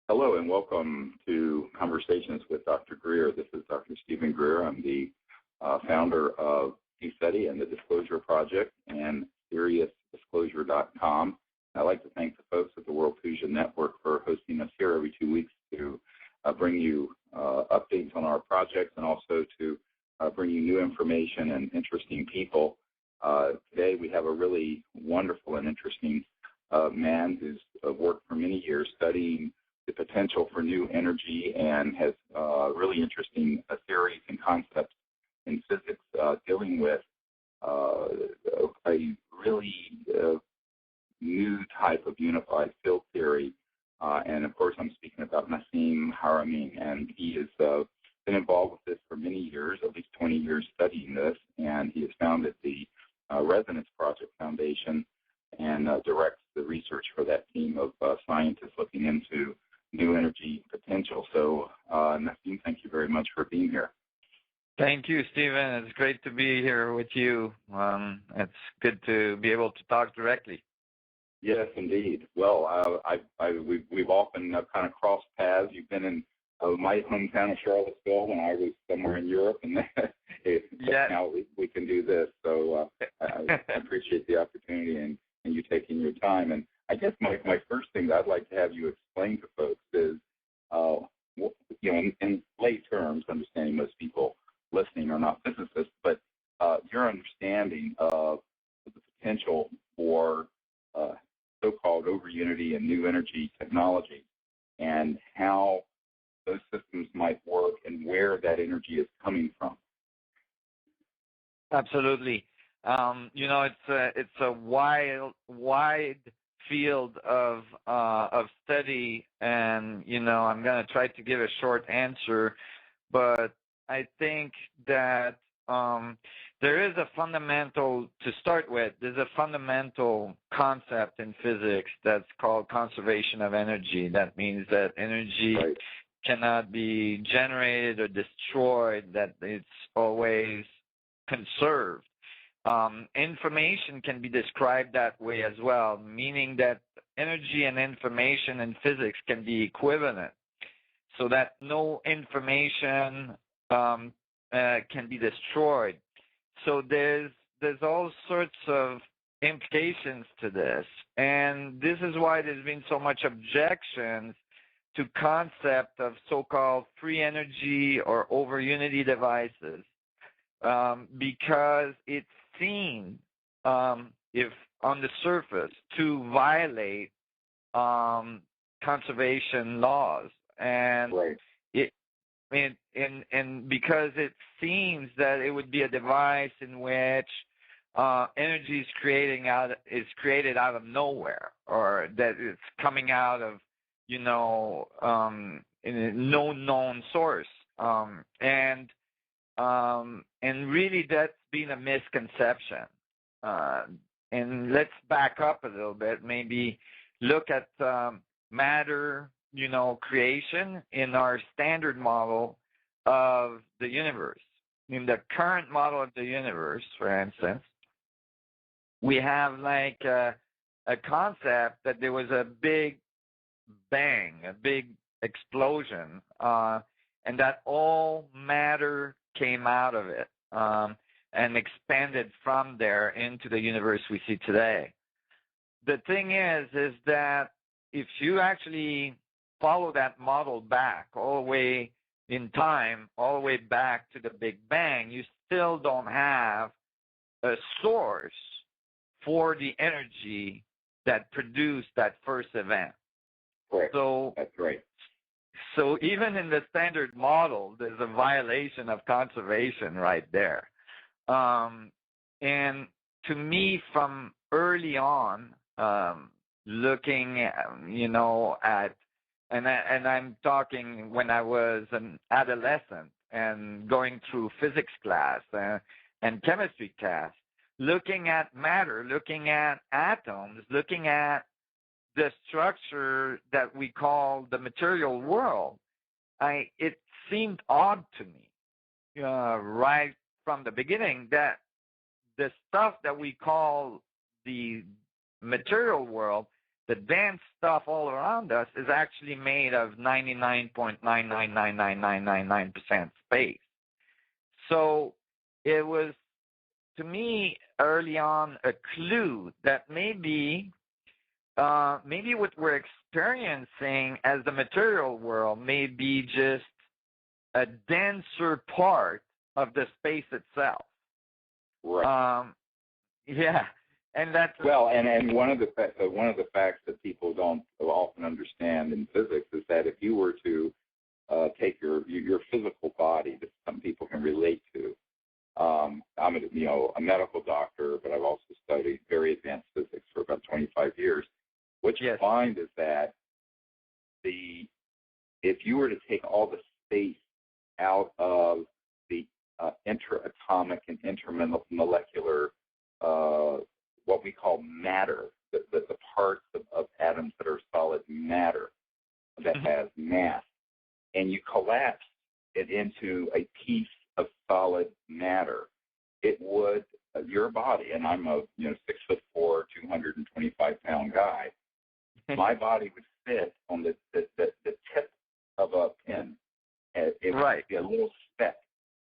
Hello and welcome to Conversations with Dr. Greer. This is Dr. Stephen Greer. I'm the founder of DSETI and the Disclosure Project and SeriousDisclosure.com. I'd like to thank the folks at the World Puja Network for hosting us here every 2 weeks to bring you updates on our projects and also to bring you new information and interesting people. Today we have a really wonderful and interesting man who's worked for many years studying the potential for new energy and has really interesting theories and concepts in physics dealing with a really new type of unified field theory. And of course, I'm speaking about Nassim Haramein, and he has been involved with this for many years, at least 20 years studying this, and he has founded the Resonance Project Foundation and directs the research for that team of scientists looking into new energy potential. So, Nassim, thank you very much for being here. Thank you, Stephen. It's great to be here with you. It's good to be able to talk directly. Yes, indeed. Well, we've often kind of crossed paths. You've been in my hometown of Charlottesville when I was somewhere in Europe, and now we can do this. So I appreciate the opportunity and you taking your time. And I guess my first thing that I'd like to have you explain to folks is, in lay terms, understanding most people listening are not physicists, but your understanding of the potential for so-called over-unity and new energy technology and how those systems might work and where that energy is coming from. Absolutely. It's a wide field of study, and I'm going to try to give a short answer, but I think that there is a fundamental, to start with, there's a fundamental concept in physics that's called conservation of energy. That means that energy cannot be generated or destroyed, that it's always conserved. Information can be described that way as well, meaning that energy and information in physics can be equivalent, so that no information can be destroyed. So there's all sorts of implications to this, and this is why there's been so much objections to concept of so-called free energy or over-unity devices, because it seemed, if on the surface, to violate conservation laws, and and because it seems that it would be a device in which energy is created out of nowhere, or that it's coming out of no known source, and really that's been a misconception. And let's back up a little bit, maybe look at matter, creation in our standard model of the universe. In the current model of the universe, for instance, we have like a concept that there was a big bang, a big explosion, and that all matter came out of it and expanded from there into the universe we see today. The thing is that if you actually follow that model back all the way in time, all the way back to the Big Bang, you still don't have a source for the energy that produced that first event. Correct. So that's right. So even in the standard model, there's a violation of conservation right there. And to me, from early on, looking, at, and I'm talking when I was an adolescent and going through physics class and chemistry class, looking at matter, looking at atoms, looking at the structure that we call the material world, it seemed odd to me right from the beginning that the stuff that we call the material world the dense stuff all around us is actually made of 99.9999999% space. So it was, to me, early on, a clue that maybe what we're experiencing as the material world may be just a denser part of the space itself. Right. Yeah, and that's well, and one of the facts that people don't often understand in physics is that if you were to take your physical body that some people can relate to. I'm a medical doctor, but I've also studied very advanced physics for about 25 years. What you find is that if you were to take all the space out of the interatomic and intermolecular, what we call matter, the parts of atoms that are solid matter that has mass, and you collapse it into a piece of solid matter, it would, your body, and I'm a 6'4", 225-pound guy, my body would fit on the tip of a pin. It would be a little speck,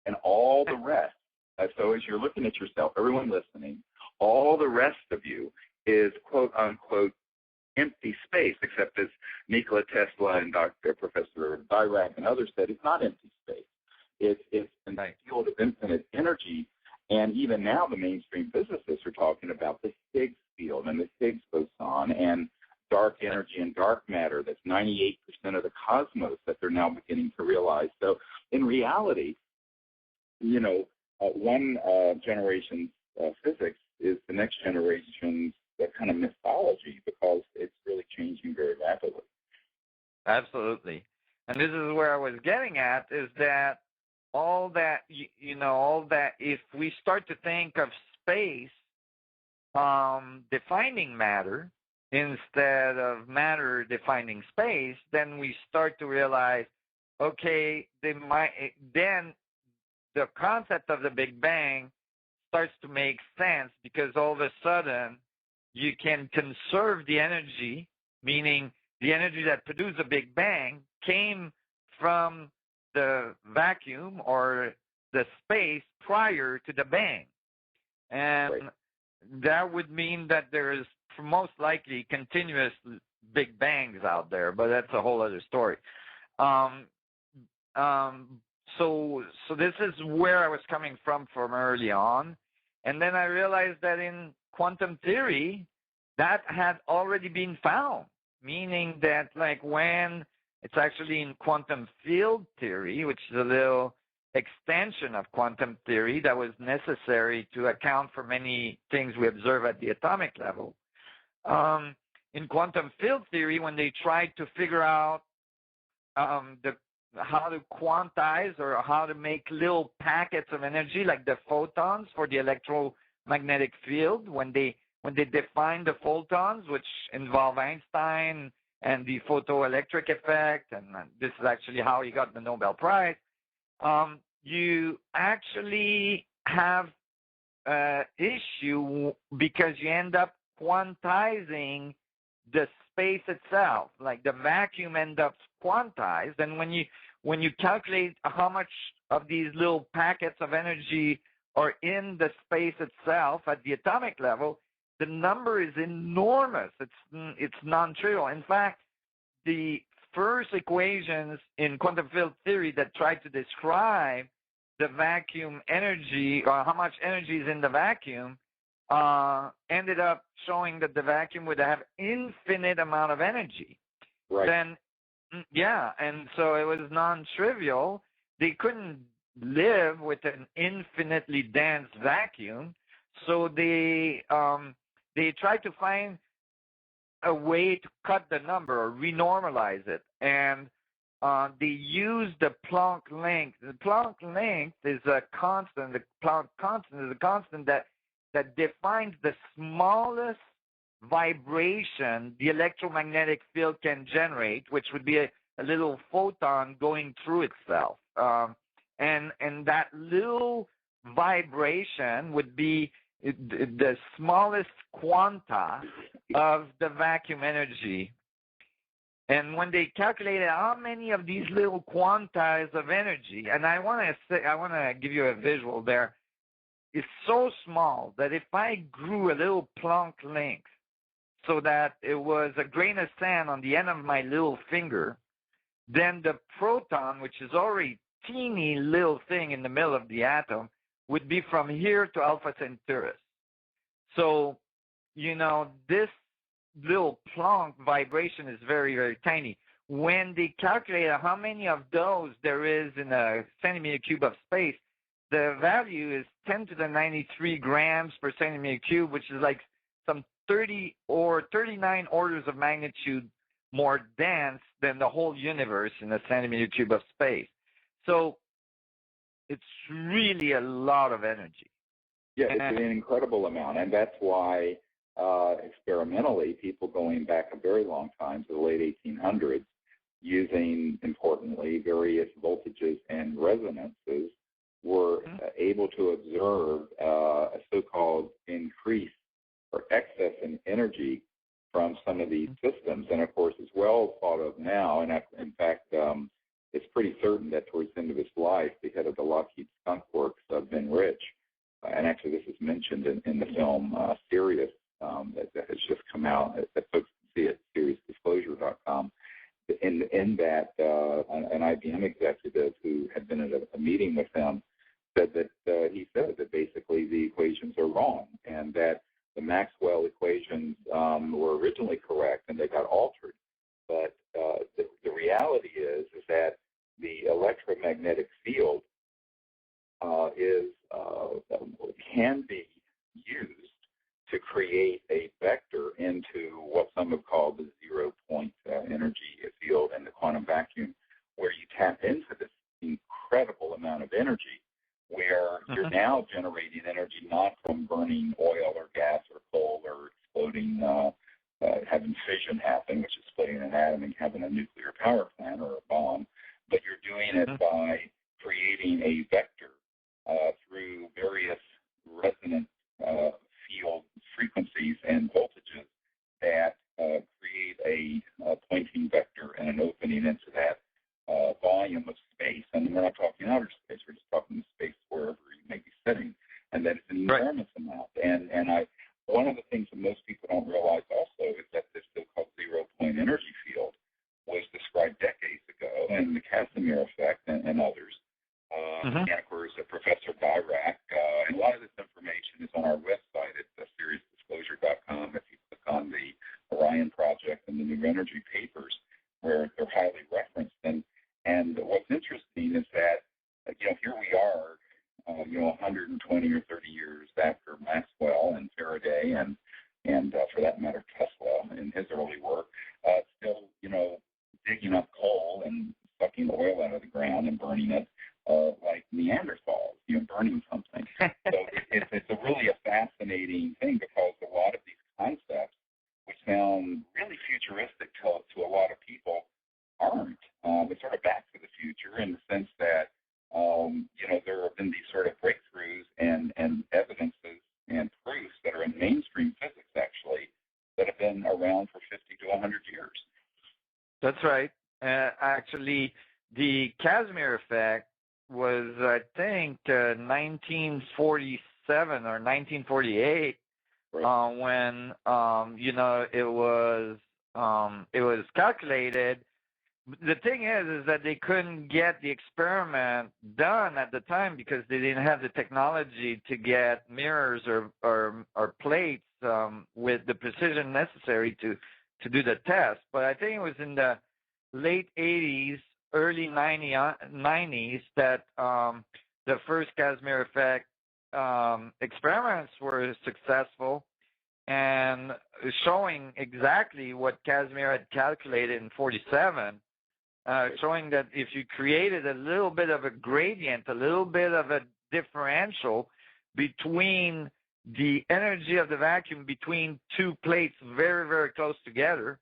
and all the rest. So as you're looking at yourself, everyone listening, all the rest of you is quote unquote empty space, except as Nikola Tesla and Professor Dirac and others said, it's not empty space. It's a field of infinite energy, and even now the mainstream physicists are talking about the Higgs field and the Higgs boson and dark energy and dark matter. That's 98% of the cosmos that they're now beginning to realize. So in reality, one generation's physics is the next generation's kind of mythology, because it's really changing very rapidly. Absolutely. And this is where I was getting at, is that all that, if we start to think of space defining matter instead of matter defining space, then we start to realize, okay, then the concept of the Big Bang starts to make sense, because all of a sudden you can conserve the energy, meaning the energy that produced the Big Bang came from the vacuum or the space prior to the bang. And that would mean that there is most likely continuous Big Bangs out there, but that's a whole other story. So this is where I was coming from early on. And then I realized that in quantum theory, that had already been found, meaning that when it's actually in quantum field theory, which is a little extension of quantum theory that was necessary to account for many things we observe at the atomic level. In quantum field theory, when they tried to figure out how to quantize or how to make little packets of energy, like the photons for the electromagnetic field, when they defined the photons, which involve Einstein and the photoelectric effect, and this is actually how he got the Nobel Prize, you actually have an issue because you end up quantizing the space itself. Like the vacuum ends up quantized, and when you calculate how much of these little packets of energy are in the space itself at the atomic level, the number is enormous. It's non-trivial. In fact, the first equations in quantum field theory that tried to describe the vacuum energy, or how much energy is in the vacuum, ended up showing that the vacuum would have infinite amount of energy. Right. Then, and so it was non-trivial. They couldn't live with an infinitely dense vacuum, so they tried to find a way to cut the number or renormalize it, and they used the Planck length. The Planck length is a constant. The Planck constant is a constant that defines the smallest vibration the electromagnetic field can generate, which would be a little photon going through itself. And that little vibration would be the smallest quanta of the vacuum energy. And when they calculated how many of these little quantas of energy, and I want to give you a visual there. It's so small that if I grew a little Planck length so that it was a grain of sand on the end of my little finger, then the proton, which is already teeny little thing in the middle of the atom, would be from here to Alpha Centaurus. So, this little Planck vibration is very, very tiny. When they calculate how many of those there is in a centimeter cube of space, the value is 10 to the 93 grams per centimeter cube, which is like some 30 or 39 orders of magnitude more dense than the whole universe in a centimeter cube of space. So it's really a lot of energy. Yeah, it's an incredible amount, and that's why experimentally people going back a very long time to the late 1800s, using, importantly, various voltages and resonances, were able to observe a so-called increase or excess in energy from some of these systems. And, of course, it's well thought of now, and in fact, it's pretty certain that towards the end of his life, the head of the Lockheed Skunk Works, Ben Rich, and actually this is mentioned in the film Sirius that has just come out, that folks can see at SiriusDisclosure.com. In that, an IBM executive who had been at a meeting with him said that he said that basically the equations are wrong, and that the Maxwell equations were originally correct and they got altered. But the reality is that the electromagnetic field can be used to create a vector into what some have called the zero-point energy field and the quantum vacuum, where you tap into this incredible amount of energy, where you're now generating energy not from burning oil or gas or coal or exploding, having fission happen, which is splitting an atom and having a nuclear power plant or a bomb, but you're doing it by creating a vector through various resonant field frequencies and voltages that create a pointing vector and an opening into that volume of space. And we're not talking outer space, we're just talking space wherever you may be sitting. And that it's an enormous amount. And one of the things that most people don't realize also is that this so-called zero-point energy field was described decades ago, and the Casimir effect and others. And of course, Professor Dirac, and a lot of this information is on our website at SiriusDisclosure.com. If you click on the Orion Project and the New Energy papers, where they're highly referenced. And what's interesting is that, here we are, 120 or 30 years after Maxwell and Faraday and for that matter, Tesla in his early work, still, digging up coal and sucking oil out of the ground and burning it like Neanderthals, burning something. So it's really a fascinating thing, because a lot of these concepts, which sound really futuristic to a lot of people, aren't. It's sort of back to the future in the sense that, there have been these sort of breakthroughs and evidences and proofs that are in mainstream physics, actually, that have been around for 50 to 100 years. That's right. Actually, the Casimir effect was, I think, 1947 or 1948, right. When it was calculated. The thing is that they couldn't get the experiment done at the time because they didn't have the technology to get mirrors or plates with the precision necessary to do the test. But I think it was in the late 80s, early 90s that the first Casimir effect experiments were successful and showing exactly what Casimir had calculated in 47. Showing that if you created a little bit of a gradient, a little bit of a differential between the energy of the vacuum between two plates very, very close together,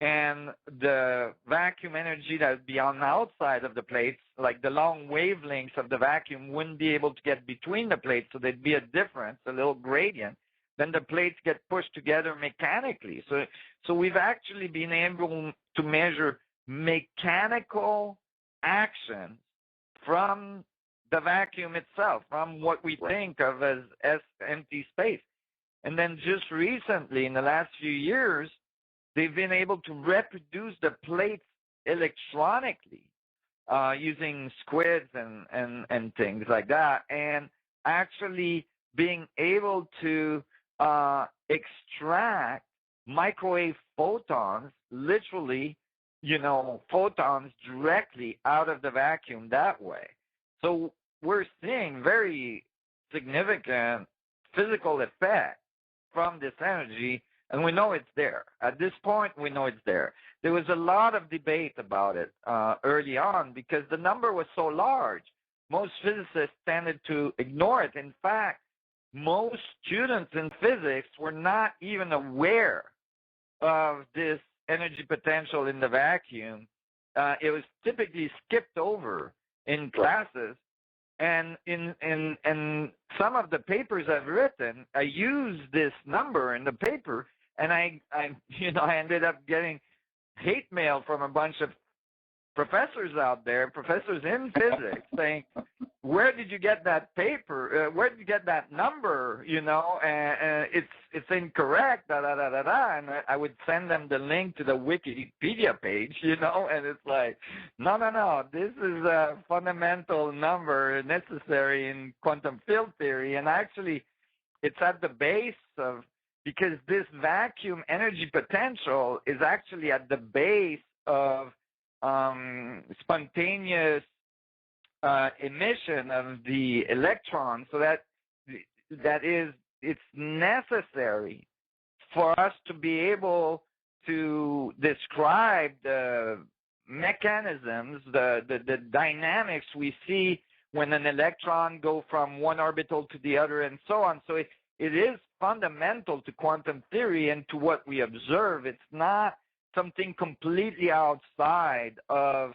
and the vacuum energy that would be on the outside of the plates, like the long wavelengths of the vacuum, wouldn't be able to get between the plates, so there'd be a difference, a little gradient. Then the plates get pushed together mechanically. So we've actually been able to measure mechanical action from the vacuum itself, from what we think of as empty space. And then just recently, in the last few years, they've been able to reproduce the plates electronically using squids and things like that, and actually being able to extract microwave photons, literally, photons directly out of the vacuum that way. So we're seeing very significant physical effect from this energy, and we know it's there. At this point, we know it's there. There was a lot of debate about it early on because the number was so large. Most physicists tended to ignore it. In fact, most students in physics were not even aware of this energy potential in the vacuum. It was typically skipped over in classes. And in some of the papers I've written, I use this number in the paper, and I ended up getting hate mail from a bunch of professors out there, professors in physics, saying, "Where did you get that paper? Where did you get that number? And it's incorrect." And I would send them the link to the Wikipedia page, and it's like, no, this is a fundamental number necessary in quantum field theory, and actually, it's at the base of, because this vacuum energy potential is actually at the base of spontaneous emission of the electrons, so it's necessary for us to be able to describe the mechanisms, the dynamics we see when an electron go from one orbital to the other and so on. So it is fundamental to quantum theory and to what we observe. It's not something completely outside of,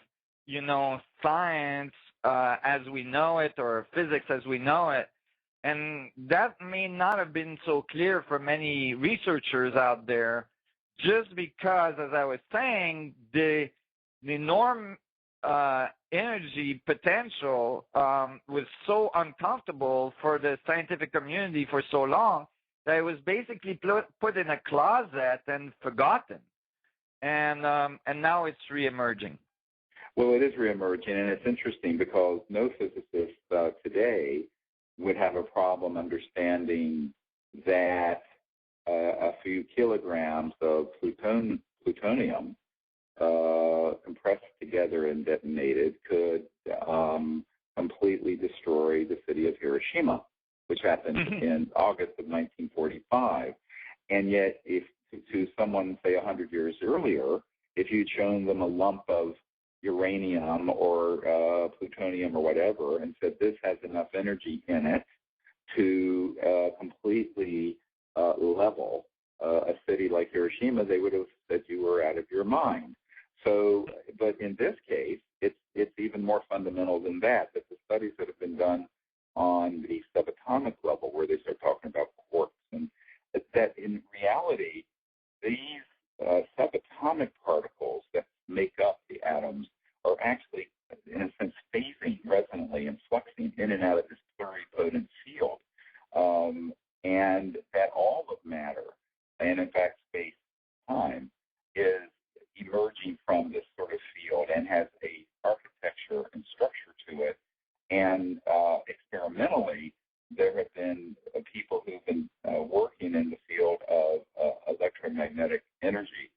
science as we know it, or physics as we know it. And that may not have been so clear for many researchers out there, just because, as I was saying, the norm energy potential was so uncomfortable for the scientific community for so long that it was basically put in a closet and forgotten. And now it's reemerging. Well, it is reemerging, and it's interesting because no physicist today would have a problem understanding that a few kilograms of plutonium compressed together and detonated could completely destroy the city of Hiroshima, which happened in August of 1945. And yet, if to someone, say, 100 years earlier, if you'd shown them a lump of uranium or plutonium or whatever and said this has enough energy in it to completely level a city like Hiroshima, they would have said you were out of your mind. So, but in this case, it's even more fundamental than that the studies that have been done on the subatomic level, where they start talking about quarks, and that in reality, these subatomic particles that make up the atoms are actually, in a sense, phasing resonantly and fluxing in and out of this pluripotent field. And that all of matter, and in fact space-time, is emerging from this sort of field and has a architecture and structure to it. And experimentally, there have been people who've been working in the field of electromagnetic energy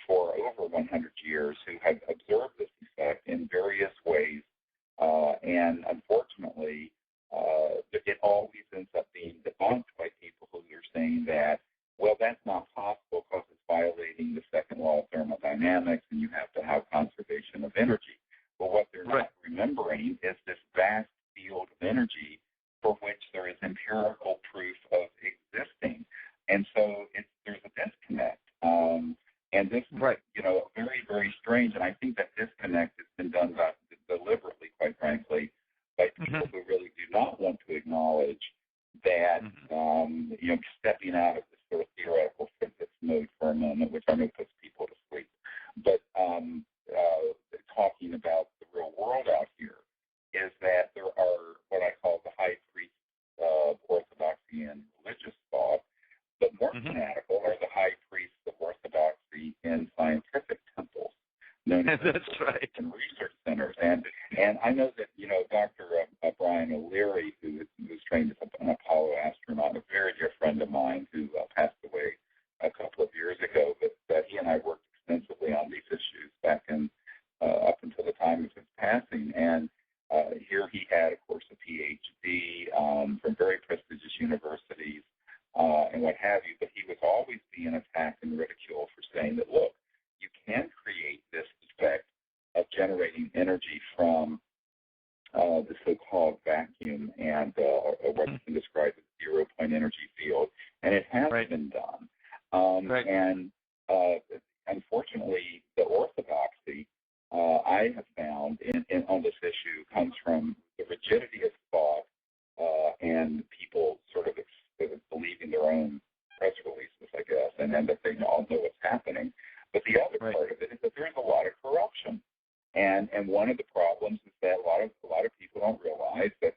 for over 100 years who have observed this effect in various ways. And unfortunately, it always ends up being debunked by people who are saying that, well, that's not possible because it's violating the second law of thermodynamics and you have to have conservation of energy. But what they're not remembering is this vast field of energy for which there is empirical proof of existing. And so there's a disconnect. And this, been done deliberately, quite frankly, by people who really do not want to acknowledge that, stepping out of this sort of theoretical physics mode for a moment, which I know puts people to sleep, but talking about the real world out here, is that there are what I call the high priests of orthodoxy and religious thought, but more fanatical are the high priests of orthodoxy in scientific temples, known as That's right. and research centers. And I know that, Dr. Brian O'Leary, who was trained as an Apollo astronaut, a very dear friend of mine who passed away a couple of years ago, but he and I worked extensively on these issues back in up until the time of his passing. And here he had, of course, a PhD from very prestigious universities and what have you, but he was always being attacked and ridiculed for saying that, look, you can create this effect of generating energy from the so-called vacuum and what's been described as zero-point energy field, and it has been done. And unfortunately, the orthodoxy I have found on this issue comes from the rigidity of thought and people sort of believing their own press releases, I guess, and then that they all know what's happening. But the other part of it is that there's a lot of corruption, and one of the problems is that a lot of people don't realize that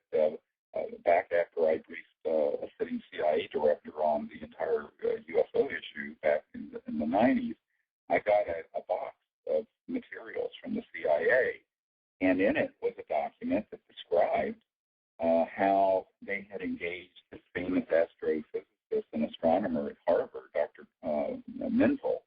back after I briefed a sitting CIA director on the entire u.f.o issue back in the 90s, I got a box of materials from the CIA, and in it was a document that described how they had engaged this famous astrophysicist and astronomer at Harvard, Dr. Menzel,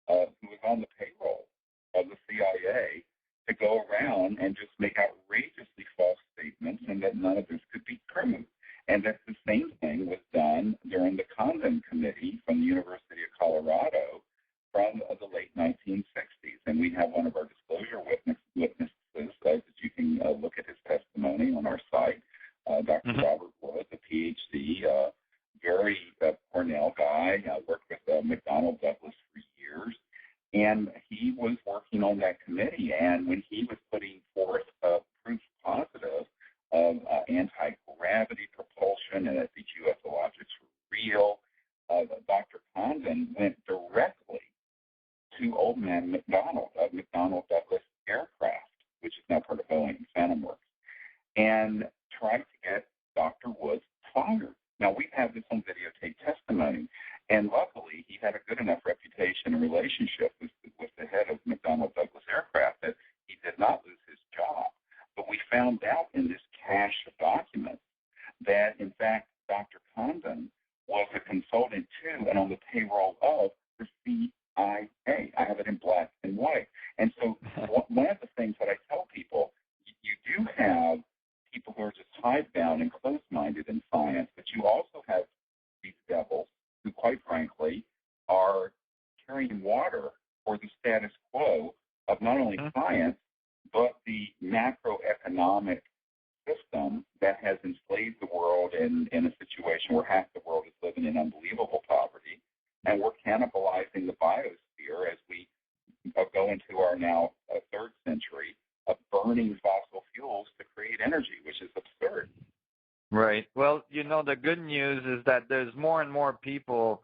who was on the payroll of the CIA, to go around and just make outrageously false statements, and that none of this could be true. And that the same thing was done during the Condon Committee from the University of Colorado from the late 1960s. And we have one of our disclosure witnesses that you can look at his testimony on our site, Dr. Robert Woods, a PhD, very Cornell guy, worked with McDonnell Douglas for years. And he was working on that committee, and when he was putting forth proof positive of anti-gravity propulsion and that the u.f.o objects were real, Dr. Condon went directly to old man McDonnell of McDonnell Douglas Aircraft, which is now part of Boeing, Phantom Works, and tried to get Dr. Woods fired. Now, we have this on videotape testimony, and luckily he had a good enough reputation and relationship with the head of McDonnell Douglas Aircraft that he did not lose his job. But we found out in this cache of documents that, in fact, Dr. Condon was a consultant to and on the payroll of the CIA. I have it in black and white. And so one of the things that I tell people, you do have people who are just hidebound and closed-minded in science, but you also have these devils who, quite frankly, are carrying water for the status quo of not only science, but the macroeconomic system that has enslaved the world in a situation where half the world is living in unbelievable poverty, and we're cannibalizing the biosphere as we go into our now third century of burning fossil fuels to create energy, which is absurd. Right. Well, the good news is that there's more and more people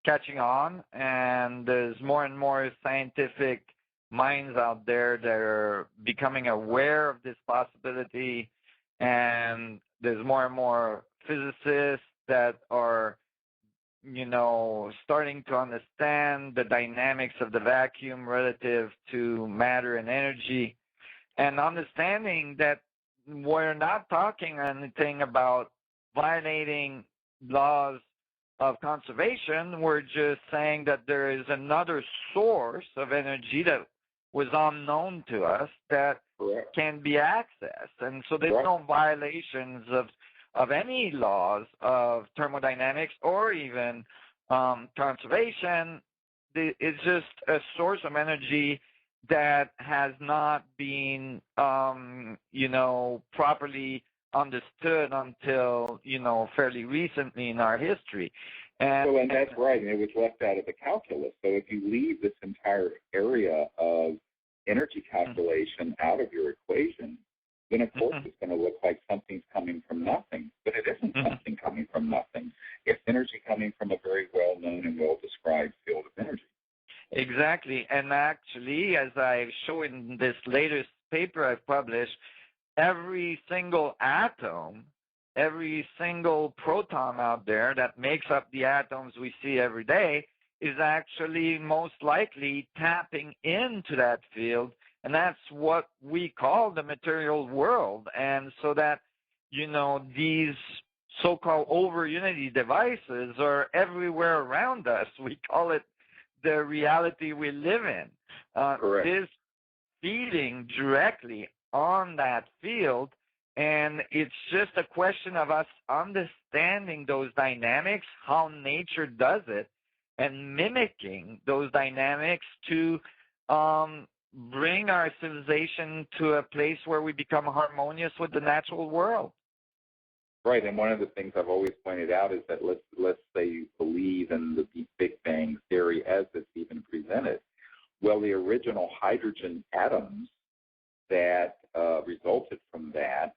catching on, and there's more and more scientific minds out there that are becoming aware of this possibility, and there's more and more physicists that are starting to understand the dynamics of the vacuum relative to matter and energy, and understanding that we're not talking anything about violating laws of conservation. We're just saying that there is another source of energy that was unknown to us that can be accessed. And so there's no violations of any laws of thermodynamics or even conservation. It's just a source of energy that has not been, properly understood until, fairly recently in our history. And that's right, and it was left out of the calculus. So if you leave this entire area of energy calculation out of your equation, then of course it's going to look like something's coming from nothing. But it isn't something coming from nothing. It's energy coming from a very well-known and well-described field of energy. Exactly. And actually, as I show in this latest paper I've published, every single atom, every single proton out there that makes up the atoms we see every day is actually most likely tapping into that field, and that's what we call the material world. And so that, these so-called over-unity devices are everywhere around us. We call it the reality we live in. Correct. Is feeding directly on that field, and it's just a question of us understanding those dynamics, how nature does it, and mimicking those dynamics to bring our civilization to a place where we become harmonious with the natural world. Right, and one of the things I've always pointed out is that let's say you believe in the Big Bang theory as it's even presented. Well, the original hydrogen atoms that resulted from that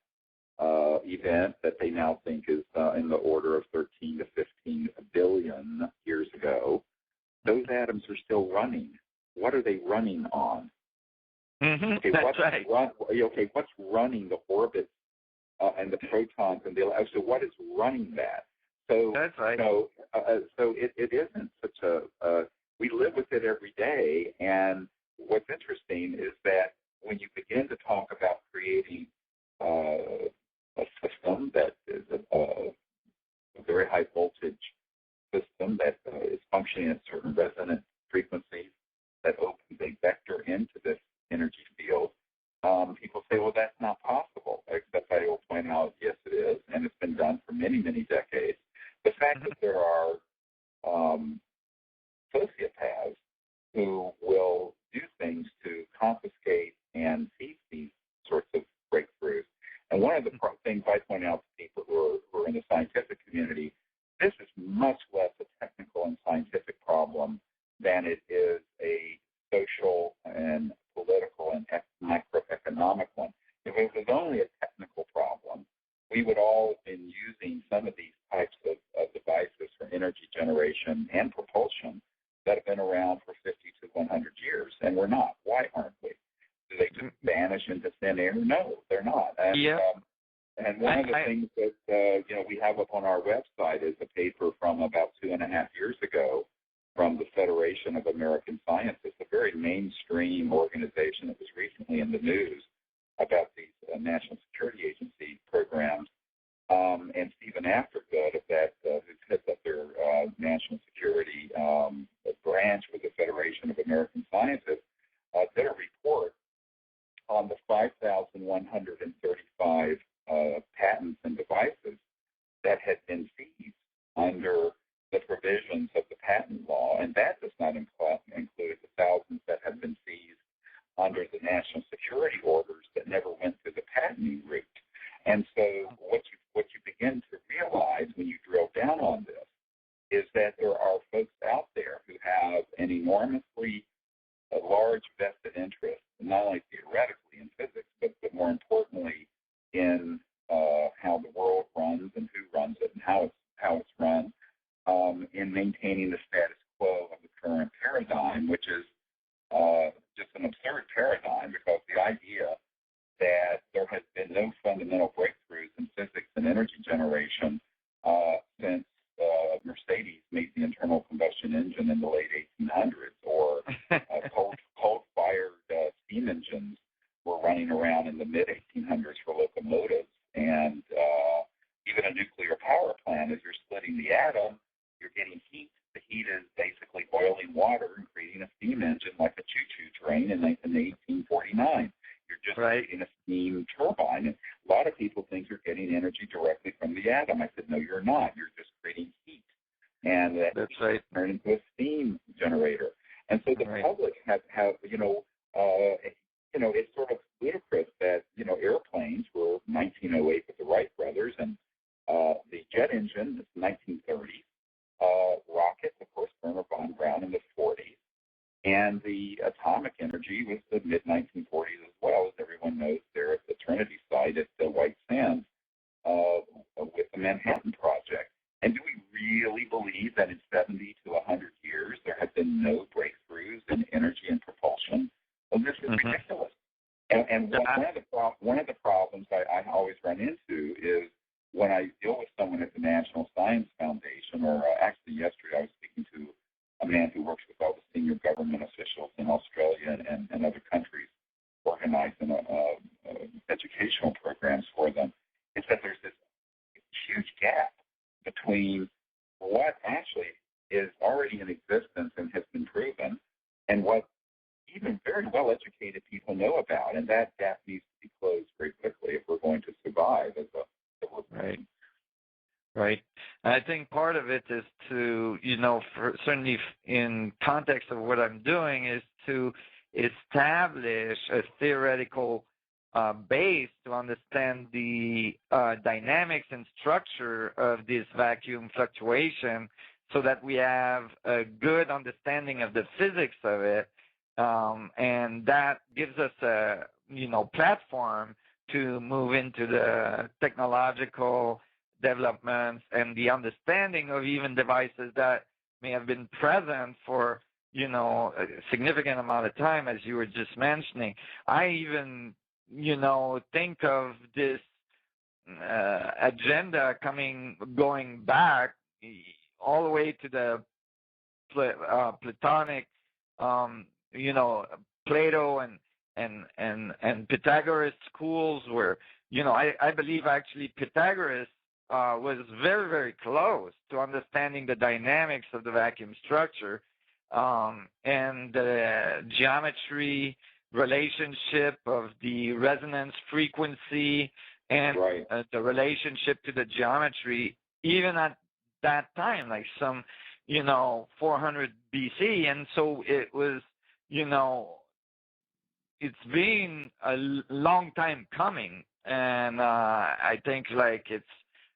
event that they now think is in the order of 13 to 15 billion years ago, those atoms are still running. What are they running on? Okay, That's right. What's running the orbits and the protons and so what is running that? So that's right. So it isn't such we live with it every day. And what's interesting is that when you begin to talk about creating a system that is a very high voltage system that is functioning at certain resonant frequencies that opens a vector into this energy field, people say, well, that's not possible, except I will point out, yes, it is, and it's been done for many, many decades. The fact that there are sociopaths who will do things to confiscate and seize these sorts of breakthroughs. And one of the things I point out to people who are in the scientific community, this is much less a technical and scientific problem than it is a social and political and macroeconomic one. If it was only a technical problem, we would all have been using some of these types of devices for energy generation and propulsion that have been around for 50 to 100 years, and we're not. Why aren't we? Do they just vanish into thin air? No, they're not. And, and one of the things that we have up on our website is a paper from about 2.5 years ago from the Federation of American Scientists, a very mainstream organization that was recently in the news about these National Security Agency programs. And Stephen Aftergood of that, who heads up their national security branch with the Federation of American Scientists, did a report on the 5,135 patents and devices that had been seized under the provisions of the patent law, and that does not include the thousands that have been seized under the national security orders that never went through the patenting route. And so what you begin to realize when you drill down on this is that there are folks out there who have an enormously large vested interest, not only theoretically in physics, but more importantly in how the world runs and who runs it and how it's run, in maintaining the status quo of the current paradigm, which is just an absurd paradigm, because the idea that there has been no fundamental breakthroughs in physics and energy generation since Mercedes made the internal combustion engine in the late 1800s, or coal-fired steam engines were running around in the mid-1800s for locomotives, and even a nuclear power plant, as you're splitting the atom, you're getting heat. The heat is basically boiling water and creating a steam engine like a choo-choo train in 1849. You're just creating a steam turbine. And a lot of people think you're getting energy directly from the atom. I said, no, you're not. You're just creating heat. And that's heat turn into a steam generator. And so the public have it's sort of ludicrous that, airplanes were 1908 with the Wright brothers, and the jet engine is 1930s. Rockets, of course, Wernher von Braun in the 40s. And the atomic energy was the mid-1900s. one of the problems I always run into is when I deal with someone at the National Science Foundation, or actually yesterday I was speaking to a man who works with all the senior government officials in Australia and other countries organizing educational programs for them, is that there's this huge gap between what actually is already in existence and has been proven and what even very well-educated people know about. And that gap needs to be closed very quickly if we're going to survive as a civilization. Right. I think part of it is to, certainly in context of what I'm doing, is to establish a theoretical base to understand the dynamics and structure of this vacuum fluctuation so that we have a good understanding of the physics of it. And that gives us a, platform to move into the technological developments and the understanding of even devices that may have been present for, a significant amount of time, as you were just mentioning. I even, think of this agenda going back all the way to the Platonic, Plato and Pythagoras schools, where, I believe actually Pythagoras was very, very close to understanding the dynamics of the vacuum structure and the geometry relationship of the resonance frequency and the relationship to the geometry, even at that time, like some, 400 BC. And so it was, it's been a long time coming. And I think it's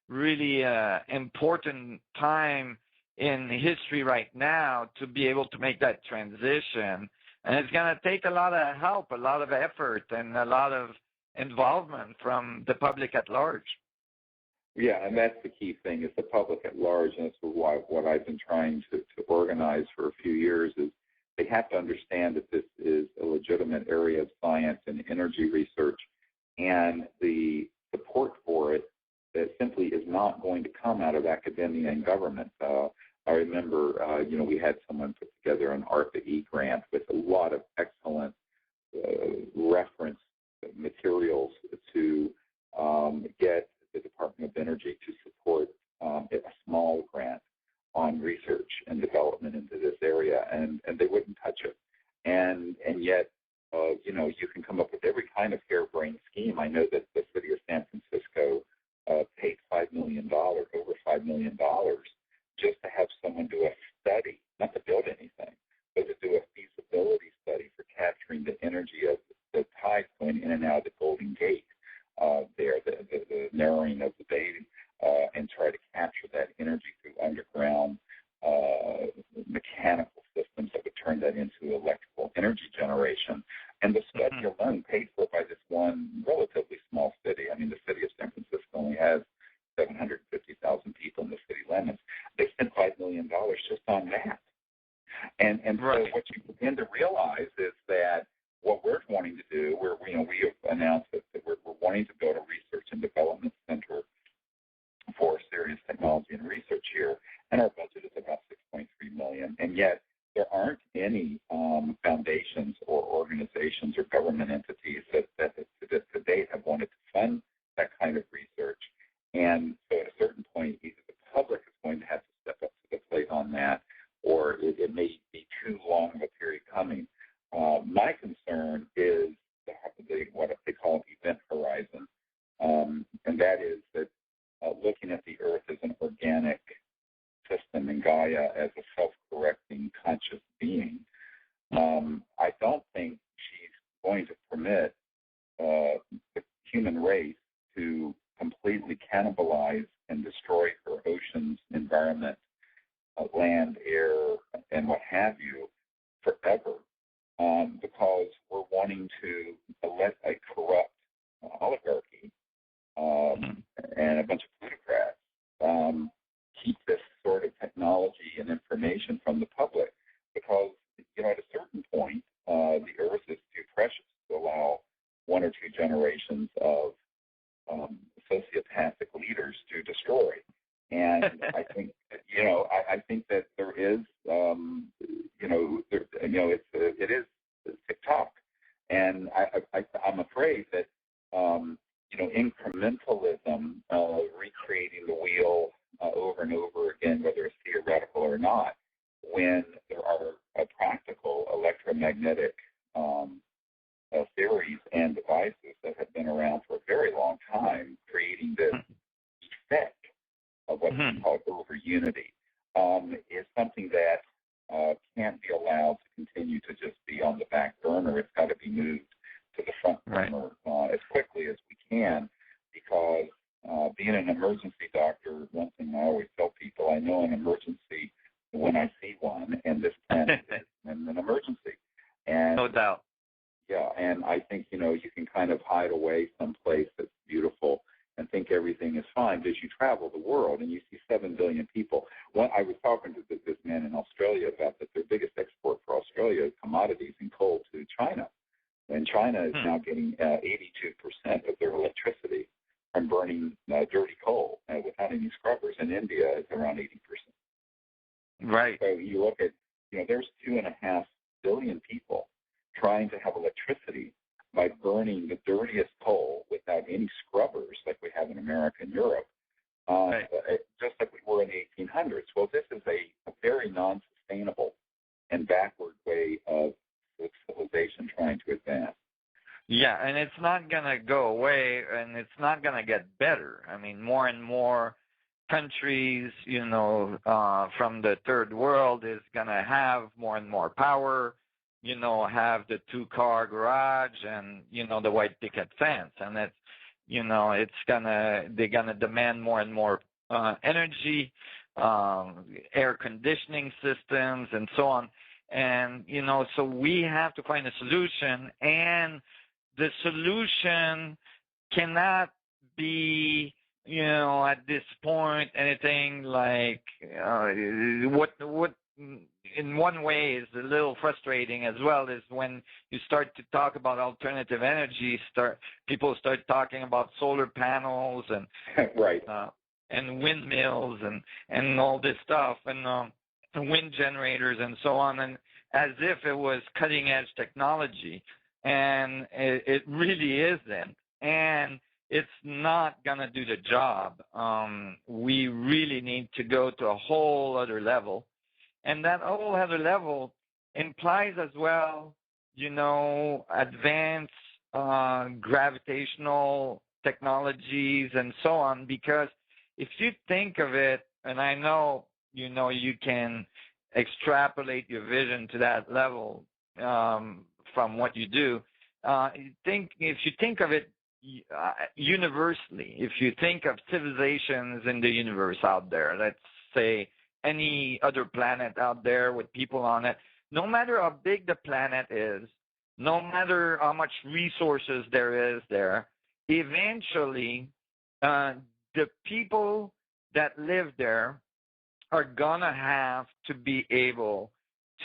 really an important time in history right now to be able to make that transition. And it's going to take a lot of help, a lot of effort, and a lot of involvement from the public at large. Yeah, and that's the key thing, is the public at large. And that's what I've been trying to organize for a few years, is they have to understand that this is a legitimate area of science and energy research, and the support for it that simply is not going to come out of academia and government. I remember, we had someone put together an ARPA-E grant with a lot of excellent reference materials to get the Department of Energy to support a small grant on research and development into this area, and they wouldn't touch it. And yet, you can come up with every kind of harebrained scheme. I know that the city of San Francisco paid $5 million, over $5 million, just to have someone do a study, not to build anything, but to do a feasibility study for capturing the energy of the tides going in and out of the Golden Gate the narrowing of the bay, and try to capture that energy through underground mechanical systems that would turn that into electrical energy generation. And the study alone, paid for by this one relatively small city. I mean, the city of San Francisco only has 750,000 people in the city limits. They spent $5 million just on that. And so what you begin to realize is that what we're wanting to do, we have announced that we're wanting to build a research and development center for serious technology and research here, and our budget is about $6.3 million. And yet there aren't any foundations or organizations or government entities that to date have wanted to fund that kind of research. And so at a certain point, either the public is going to have to step up to the plate on that, or it may be too long of a period coming. My concern is what they call event horizon, and that is that looking at the Earth as an organic system and Gaia as a self-correcting conscious being, I don't think she's going to permit the human race to completely cannibalize and destroy her oceans, environment, land, air, and what have you forever, because we're wanting to let a corrupt oligarchy and a bunch of plutocrats keep this sort of technology and information from the public, because at a certain point the Earth is too precious to allow one or two generations of sociopathic leaders to destroy. And I think, I think that there is, it is TikTok. And I'm afraid that, incrementalism, recreating the wheel over and over again, whether it's theoretical or not, when there are practical electromagnetic theories and devices that have been around for a very long time, creating this effect of what we call over unity, is something that can't be allowed to continue to just be on the back burner. It's got to be moved to the front burner as quickly as we can, because being an emergency doctor, one thing I always tell people, I know an emergency when I see one, and this planet is an emergency. And no doubt. Yeah, and I think, you can kind of hide away someplace that's beautiful and think everything is fine, because you travel the world and you see 7 billion people. I was talking to this man in Australia about that their biggest export for Australia is commodities and coal to China. And China is now getting 82% of their electricity from burning dirty coal without any scrubbers. In India, it's around 80%. Right. So you look at, there's 2.5 billion people trying to have electricity by burning the dirtiest coal without any scrubbers like we have in America and Europe, just like we were in the 1800s. Well, this is a very non-sustainable and backward way of civilization trying to advance. Yeah, and it's not going to go away, and it's not going to get better. I mean, more and more countries, from the third world is going to have more and more power, have the 2-car garage and, the white picket fence. And it's, they're going to demand more and more energy, air conditioning systems, and so on. And, so we have to find a solution, and the solution cannot be, at this point, anything like what in one way is a little frustrating as well is when you start to talk about alternative energy, people start talking about solar panels and and windmills and all this stuff and wind generators and so on, and as if it was cutting edge technology, and it really isn't, and it's not going to do the job. We really need to go to a whole other level. And that whole other level implies as well, advanced gravitational technologies and so on, because if you think of it, and I know, you can extrapolate your vision to that level from what you do, if you think of it universally, if you think of civilizations in the universe out there, let's say any other planet out there with people on it, no matter how big the planet is, no matter how much resources there is there, eventually the people that live there are going to have to be able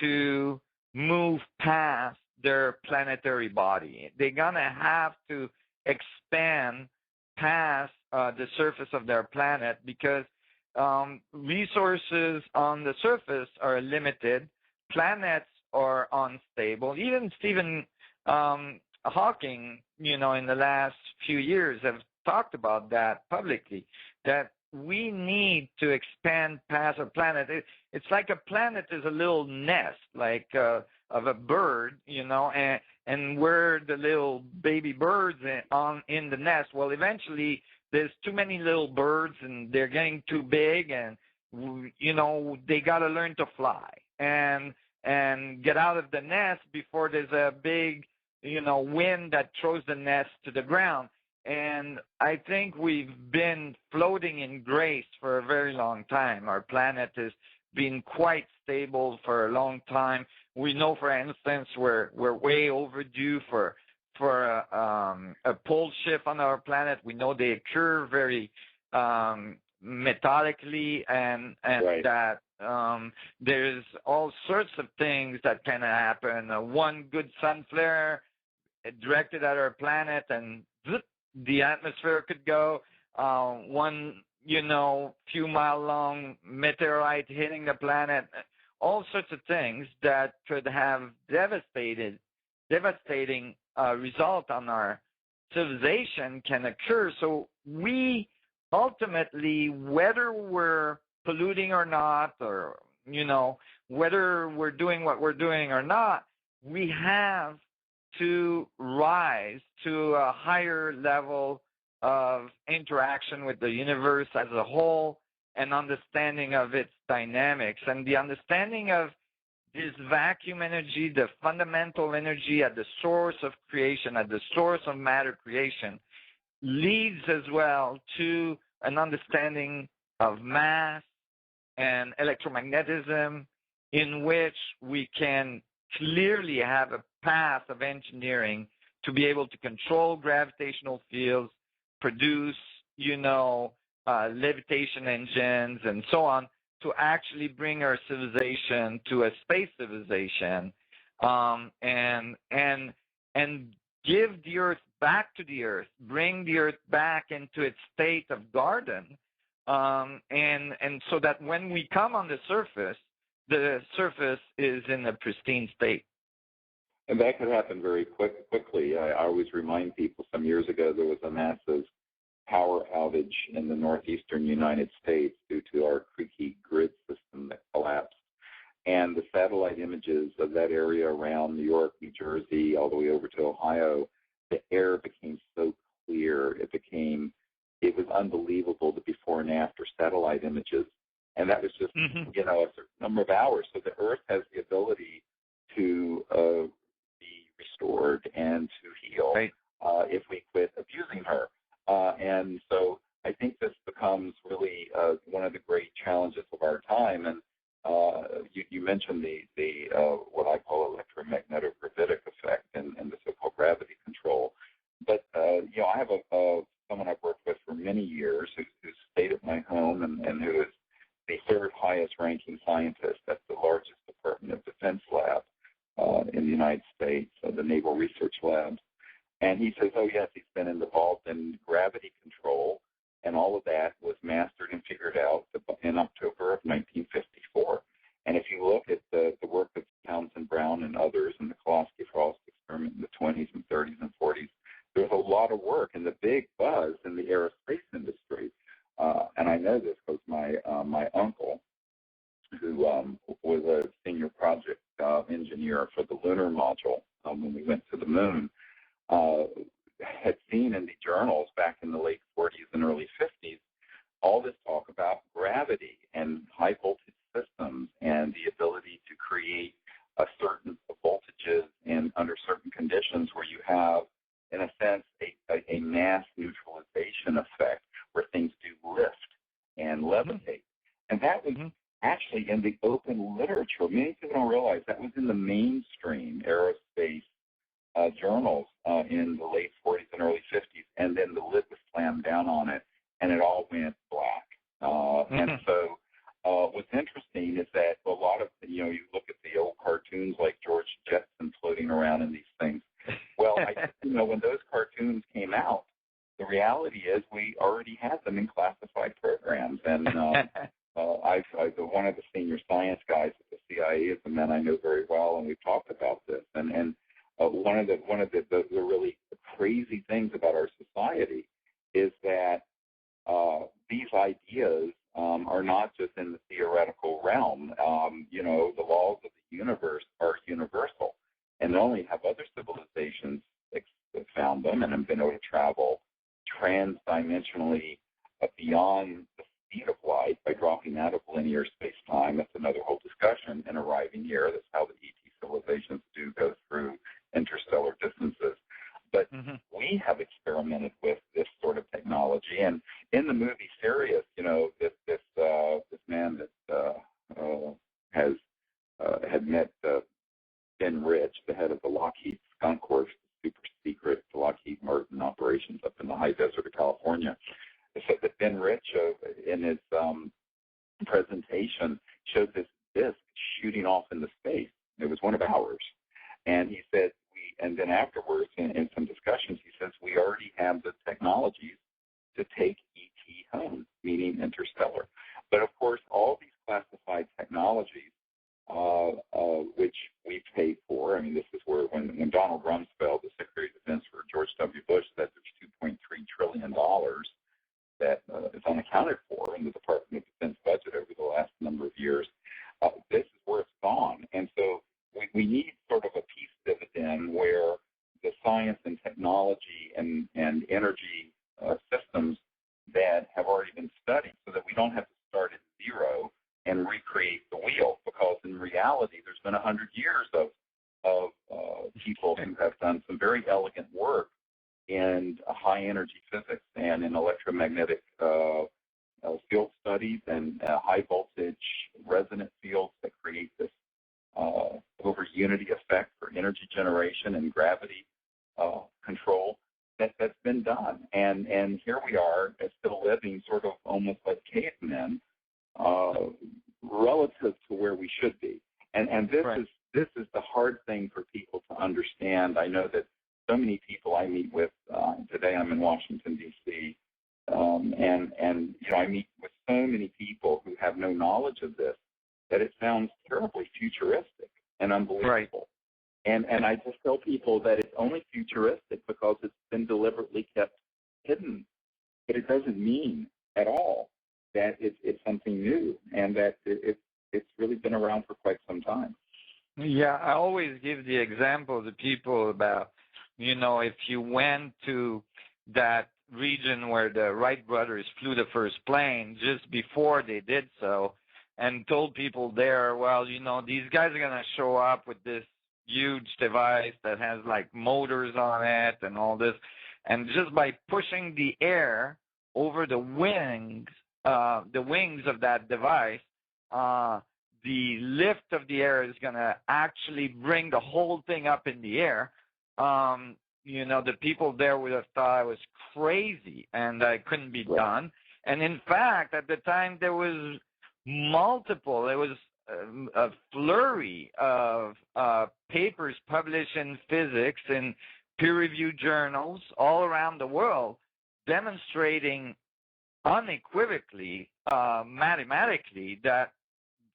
to move past their planetary body. They're going to have to expand past the surface of their planet, because resources on the surface are limited. Planets are unstable. Even Stephen Hawking, in the last few years have talked about that publicly, that we need to expand past a planet. It's like a planet is a little nest, like of a bird, and we're the little baby birds in the nest. Well, eventually there's too many little birds and they're getting too big, and they got to learn to fly and get out of the nest before there's a big wind that throws the nest to the ground. And I think we've been floating in grace for a very long time. Our planet has been quite stable for a long time. We know, for instance, we're way overdue for a pole shift on our planet. We know they occur very methodically, and that there's all sorts of things that can happen. One good sun flare directed at our planet, and the atmosphere could go. One, few mile long meteorite hitting the planet. All sorts of things that could have devastating result on our civilization can occur. So we ultimately, whether we're polluting or not, or whether we're doing what we're doing or not, we have to rise to a higher level of interaction with the universe as a whole and understanding of its dynamics. And the understanding of this vacuum energy, the fundamental energy at the source of creation, at the source of matter creation, leads as well to an understanding of mass and electromagnetism, in which we can clearly have a path of engineering to be able to control gravitational fields, produce, levitation engines and so on, to actually bring our civilization to a space civilization, and give the Earth back to the Earth, bring the Earth back into its state of garden, and so that when we come on the surface is in a pristine state. And that could happen very quickly. I always remind people, some years ago there was a massive power outage in the northeastern United States due to our creaky grid system that collapsed. And the satellite images of that area around New York, New Jersey, all the way over to Ohio, the air became so clear. It was unbelievable, the before and after satellite images. And that was just, a certain number of hours. So the Earth has the ability to be restored and to heal, right, if we quit abusing her. And so I think this becomes really one of the great challenges of our time. And you mentioned the what I call electromagnetic-gravitic effect and the so-called gravity control. But I have someone I've worked with for many years who stayed at my home and who is the third highest ranking scientist at the largest Department of Defense lab in the United States, the Naval Research Labs. And he says, oh, yes, he's been involved in gravity control, and all of that was mastered and figured out in October of 1954. And if you look at the work of Townsend Brown and others in the Kolosky-Frost experiment in the 20s and 30s and 40s, there was a lot of work and the big buzz in the aerospace industry. And I know this because my uncle, who was a senior project engineer for the lunar module when we went to the moon, had seen in the journals back in the late 40s and early 50s all this talk about gravity and high voltage systems and the ability to create certain voltages and under certain conditions where you have, in a sense, a mass neutralization effect where things do lift and levitate. And that was actually in the open literature. Many people don't realize that was in the mainstream aerospace journals in the late 40s and early 50s, and then the lid was slammed down on it, and it all went black. And so what's interesting is that a lot of, you look at the old cartoons like George Jetson floating around in these things. Well, when those cartoons came out, the reality is we already had them in classified programs. And one of the senior science guys at the CIA is a man I know very well, and we've talked about this. And one of the really crazy things about our society is that these ideas are not just in the theoretical realm. The laws of the universe are universal, and not only have other civilizations found them and have been able to travel trans-dimensionally beyond the speed of light by dropping out of linear space-time. That's another whole discussion, and arriving here. That's how the ET civilizations do go through interstellar distances. But we have experimented with this sort of technology. And in the movie Sirius, this man that had met Ben Rich, the head of the Lockheed Skunk Works, super secret Lockheed Martin operations up in the high desert of California, said that Ben Rich, in his presentation, showed this disc shooting off into space. It was one of ours. And he said, and then afterwards, in some discussions, he says, we already have the technology technologies to take ET home, meaning interstellar. But of course, all these classified technologies, which we paid for, I mean, this is where when Donald Rumsfeld, the Secretary of Defense for George W. Bush, said there's $2.3 trillion that is unaccounted for in the Department of Defense budget over the last number of years, this is where it's gone. And so we need sort of a peace dividend where the science and technology and energy systems that have already been studied, so that we don't have to start at zero and recreate the wheel, because in reality there's been 100 years of people who have done some very elegant work in high energy physics and in electromagnetic field studies and high voltage resonant fields that create this over unity effect for energy generation and gravity control. That's been done, and here we are still living sort of almost like cavemen relative to where we should be. And this Right. is the hard thing for people to understand. I know that so many people I meet with today. I'm in Washington D.C. And you know, I meet with so many people who have no knowledge of this that it sounds terribly futuristic and unbelievable. Right. And I just tell people that it's only futuristic because it's been deliberately kept hidden. But it doesn't mean at all that it's something new, and that it's really been around for quite some time. Yeah, I always give the example to people about, you know, if you went to that region where the Wright brothers flew the first plane just before they did so, and told people there, well, you know, these guys are going to show up with this huge device that has like motors on it and all this, and just by pushing the air over the wings of that device, the lift of the air is going to actually bring the whole thing up in the air. You know, the people there would have thought I was crazy and that couldn't be done. And in fact, at the time, there was a flurry of papers published in physics in peer-reviewed journals all around the world demonstrating unequivocally, mathematically, that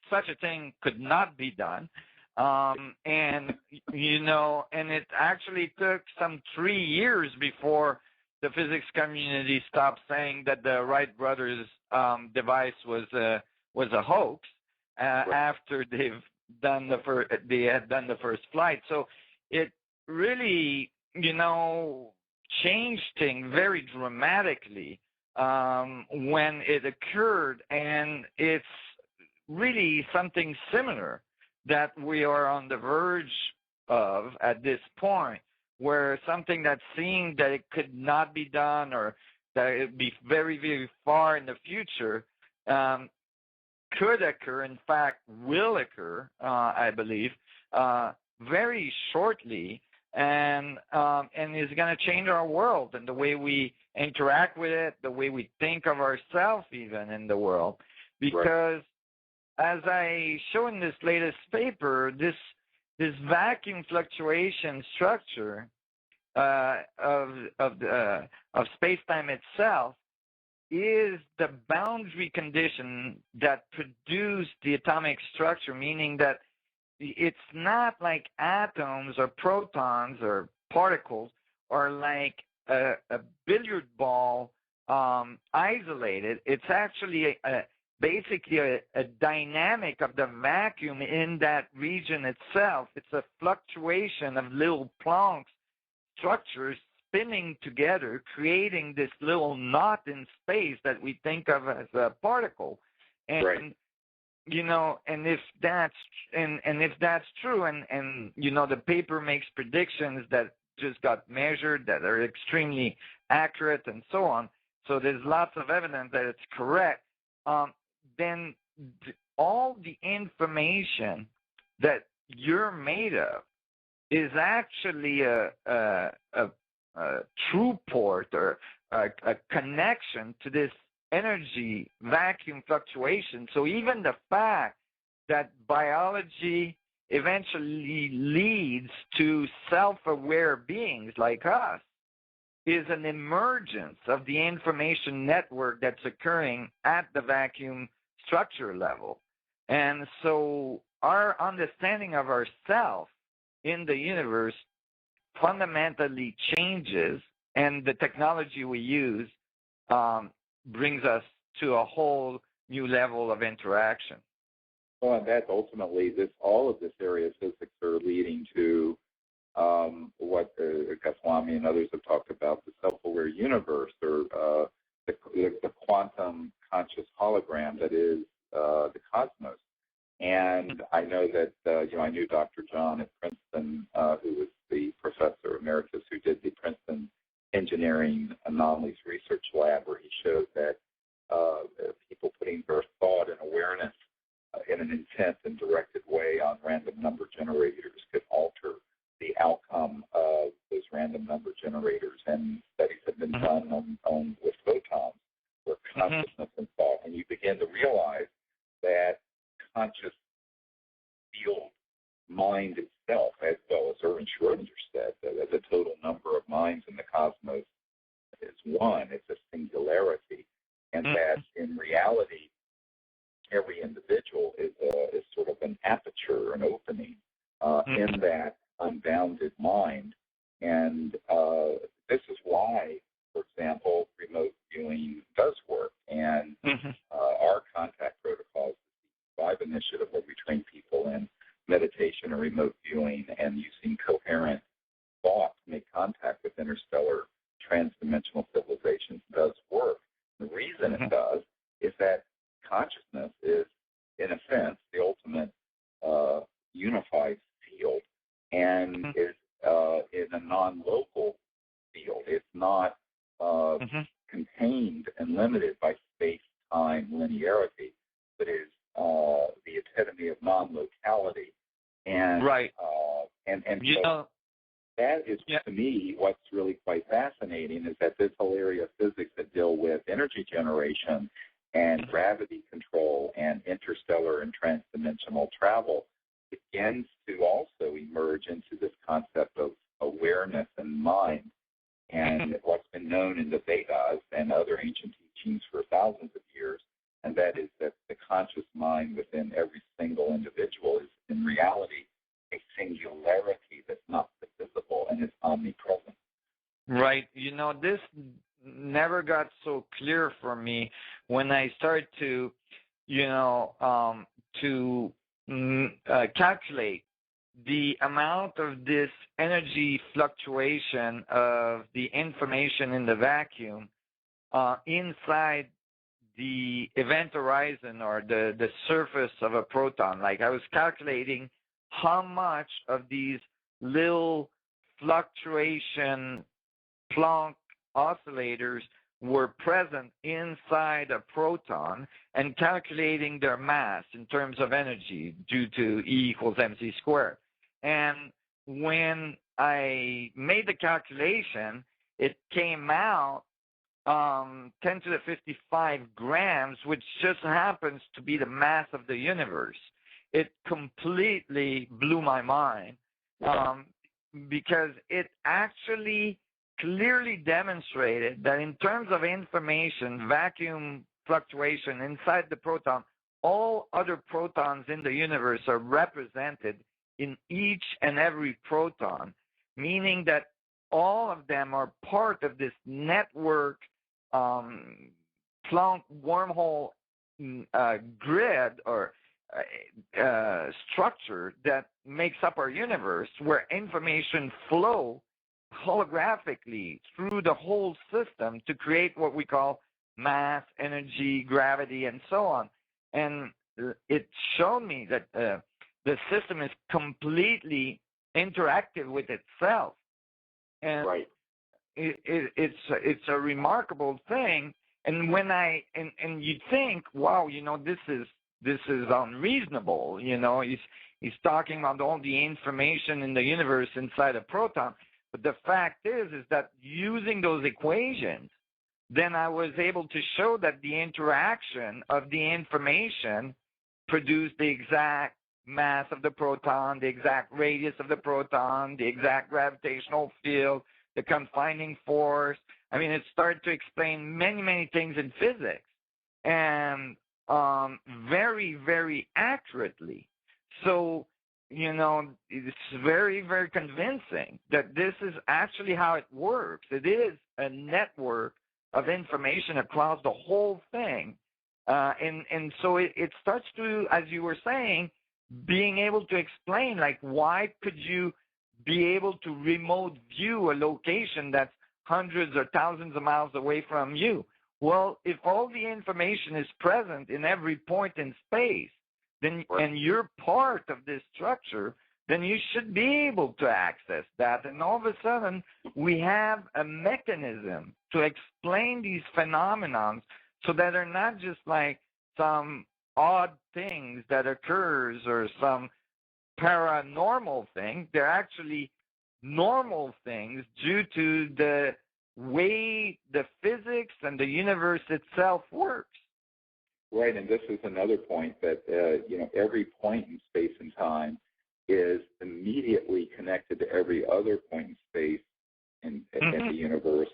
such a thing could not be done. And, you know, and it actually took some 3 years before the physics community stopped saying that the Wright brothers device was a hoax after they had done the first flight. So it really, you know, changed things very dramatically when it occurred, and it's really something similar that we are on the verge of at this point, where something that seemed that it could not be done or that it would be very, very far in the future could occur, in fact, will occur, I believe, very shortly, and is going to change our world and the way we interact with it, the way we think of ourselves even in the world. Because as I show in this latest paper, this vacuum fluctuation structure of space-time itself is the boundary condition that produced the atomic structure, meaning that it's not like atoms or protons or particles or like a billiard ball isolated. It's actually basically a dynamic of the vacuum in that region itself. It's a fluctuation of little Planck structures spinning together, creating this little knot in space that we think of as a particle. And you know, and if that's true, and you know, the paper makes predictions that just got measured that are extremely accurate and so on. So there's lots of evidence that it's correct. Then all the information that you're made of is actually a true port or a connection to this energy vacuum fluctuation. So even the fact that biology eventually leads to self-aware beings like us, is an emergence of the information network that's occurring at the vacuum structure level. And so our understanding of ourselves in the universe fundamentally changes, and the technology we use brings us to a whole new level of interaction. Well, and that's ultimately all of this area of physics are leading to what Goswami and others have talked about, the self-aware universe, or the quantum conscious hologram that is the cosmos. And I know that, I knew Dr. John at Princeton, who was the professor emeritus who did the Princeton Engineering Anomalies Research Lab, where he showed that people putting their thought and awareness in an intense and directed way on random number generators could alter the outcome of those random number generators. And studies have been done on with photons, where consciousness and thought, and you begin to realize that conscious field mind itself, as well as Erwin Schrödinger said, that the total number of minds in the cosmos is one. It's a singularity, and that in reality, every individual is sort of an aperture, an opening in that unbounded mind. And this is why, for example, remote viewing does work. And our contact protocols, the 5 initiative, where we train people in meditation or remote viewing and using coherent thought to make contact with interstellar transdimensional civilizations, does work. The reason it does is that consciousness is, in a sense, the ultimate unified field, and is in a non-local field. It's not contained and limited by space-time linearity, but is the epitome of non-locality. And and so that is, to me, what's really quite fascinating, is that this whole area of physics that deal with energy generation and gravity control and interstellar and transdimensional travel begins to also emerge into this concept of awareness and mind. And what's been known in the Vedas and other ancient teachings for thousands of years, and that is that the conscious mind within every single individual is, in reality, a singularity that's not visible and is omnipresent. Right. This never got so clear for me when I started to, calculate the amount of this energy fluctuation of the information in the vacuum inside the event horizon, or the surface of a proton. Like, I was calculating how much of these little fluctuation Planck oscillators were present inside a proton, and calculating their mass in terms of energy due to E equals mc squared. And when I made the calculation, it came out 10 to the 55 grams, which just happens to be the mass of the universe. It completely blew my mind, because it actually clearly demonstrated that in terms of information, vacuum fluctuation inside the proton, all other protons in the universe are represented in each and every proton, meaning that all of them are part of this network Planck wormhole grid or structure that makes up our universe, where information flow holographically through the whole system to create what we call mass, energy, gravity, and so on. And it showed me that the system is completely interactive with itself. And it's a remarkable thing. And when and you think, wow, this is unreasonable. He's talking about all the information in the universe inside a proton. But the fact is that using those equations, then I was able to show that the interaction of the information produced the exact mass of the proton, the exact radius of the proton, the exact gravitational field, the confining force. I mean, it started to explain many, many things in physics, and very, very accurately. So, it's very, very convincing that this is actually how it works. It is a network of information across the whole thing. And so it starts to, as you were saying, being able to explain, like, why could you be able to remote view a location that's hundreds or thousands of miles away from you? Well, if all the information is present in every point in space, then and you're part of this structure, then you should be able to access that. And all of a sudden, we have a mechanism to explain these phenomena so that they're not just like some odd things that occurs or some paranormal thing. They're actually normal things due to the way the physics and the universe itself works. Right, and this is another point that, every point in space and time is immediately connected to every other point in space in the universe,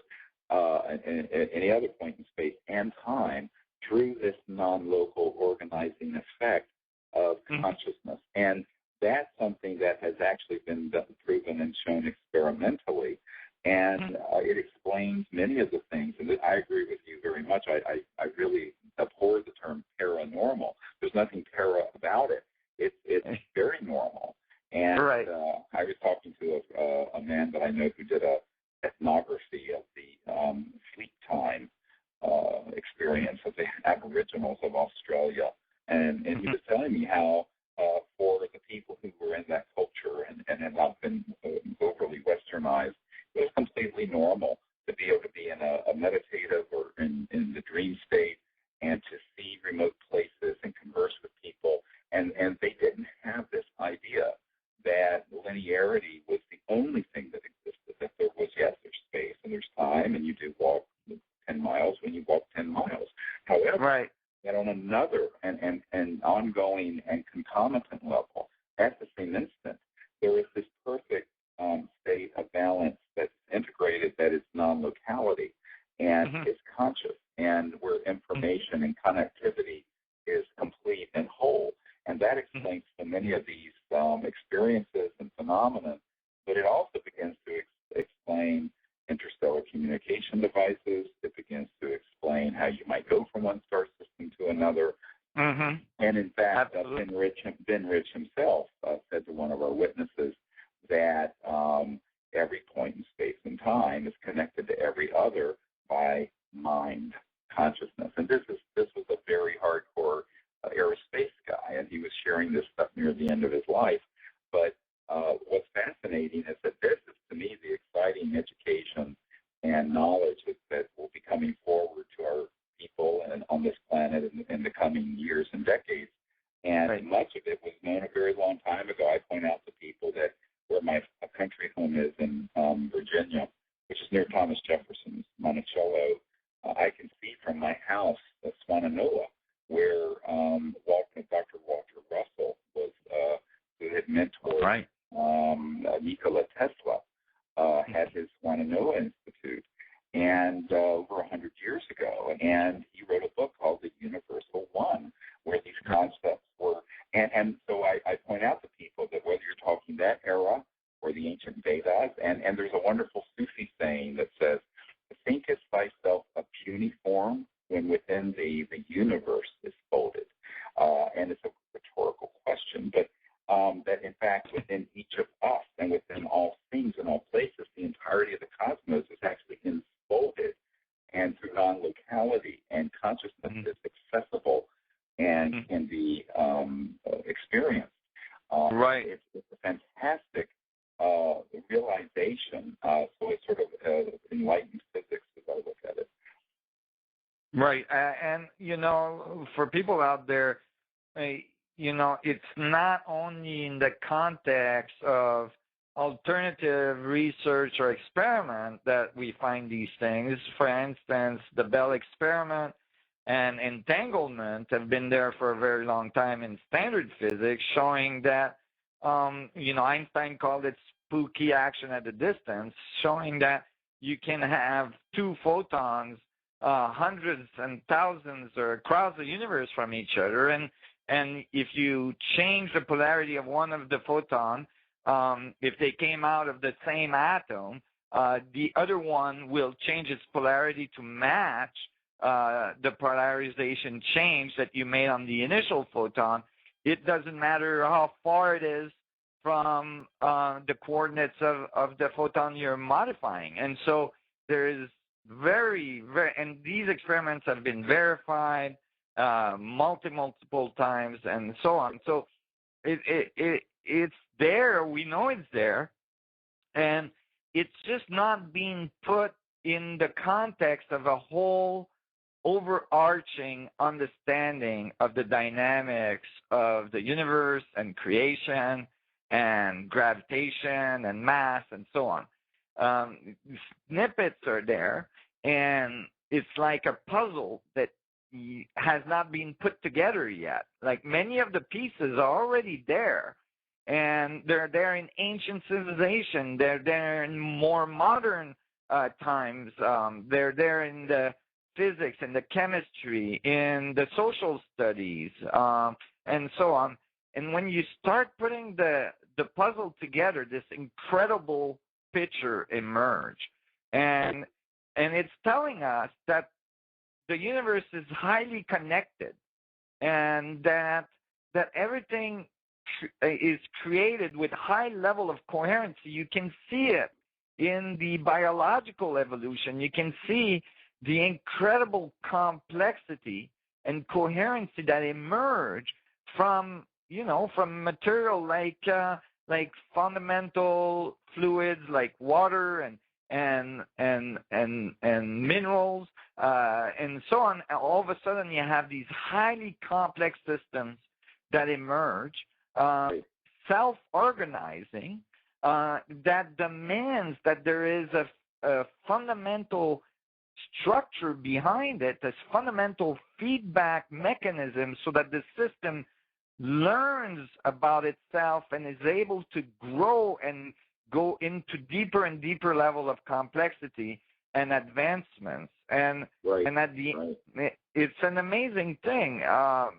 and any other point in space and time through this non-local organizing effect of consciousness. And that's something that has actually been proven and shown experimentally. And it explains many of the things. And I agree with you very much. I really abhor the term paranormal. There's nothing para about it. It's very normal. And right. I was talking to a man that I know who did a ethnography of the sleep time experience of the Aboriginals of Australia. And he was telling me how for the people who were in that culture and had not been overly westernized, it was completely normal to be able to be in a meditative or in the dream state and to see remote places and converse with people. And they didn't have this idea that linearity was the only thing that existed, that there was, yes, there's space and there's time, and you do walk 10 miles when you walk 10 miles. However, right. that on another and ongoing and concomitant level, at the same instant, there is this perfect state of balance that's integrated, that is non-locality and is conscious, and where information and connectivity is complete and whole. And that explains so many of these experiences and phenomena, but it also begins to explain interstellar communication devices. It begins to explain how you might go from one star system to another. And in fact, Ben Rich himself said to one of our witnesses that every point in space and time is connected to every other by mind consciousness. And this was a very hardcore aerospace guy, and he was sharing this stuff near the end of his life. But what's fascinating is that this is, to me, the exciting education and knowledge that will be coming forward to our people and on this planet in the coming years and decades. And much of it was known a very long time ago. I point out to people that where my country home is in Virginia, which is near Thomas Jefferson's Monticello, I can see from my house Swananoa, where Dr. Walter Russell was, who had mentored Nikola Tesla, had his Swananoa Institute, and over 100 years ago. And he wrote a book called The Universal One, where these concepts were. And so I point out to people that whether you're talking that era or the ancient Vedas, and there's a wonderful Sufi saying that says, thinkest thyself a puny form when within the universe is folded. And it's a rhetorical question, but that in fact within each of us and within all things and all places, the entirety of the cosmos is actually enfolded, and through non-locality and consciousness is accessible and can be experienced. It's a fantastic realization. So it's sort of enlightened physics as I look at it. Right. And, for people out there, it's not only in the context of alternative research or experiment that we find these things. For instance, the Bell experiment and entanglement have been there for a very long time in standard physics, showing that, Einstein called it spooky action at a distance, showing that you can have two photons, hundreds and thousands or across the universe from each other, and if you change the polarity of one of the photon, if they came out of the same atom, the other one will change its polarity to match the polarization change that you made on the initial photon. It doesn't matter how far it is from the coordinates of the photon you're modifying. And so there is and these experiments have been verified multiple times and so on. So it's there. We know it's there, and it's just not being put in the context of a whole overarching understanding of the dynamics of the universe and creation and gravitation and mass and so on. Snippets are there, and it's like a puzzle that has not been put together yet. Like, many of the pieces are already there, and they're there in ancient civilization. They're there in more modern times. They're there in the physics and the chemistry, in the social studies, and so on. And when you start putting the puzzle together, this incredible picture emerge, and it's telling us that the universe is highly connected, and that everything is created with high level of coherency. You can see it in the biological evolution. You can see the incredible complexity and coherency that emerge from material like fundamental fluids like water and minerals and so on. And all of a sudden, you have these highly complex systems that emerge, self-organizing, that demands that there is a fundamental structure behind it, this fundamental feedback mechanism, so that the system learns about itself and is able to grow and go into deeper and deeper level of complexity and advancements. And it's an amazing thing.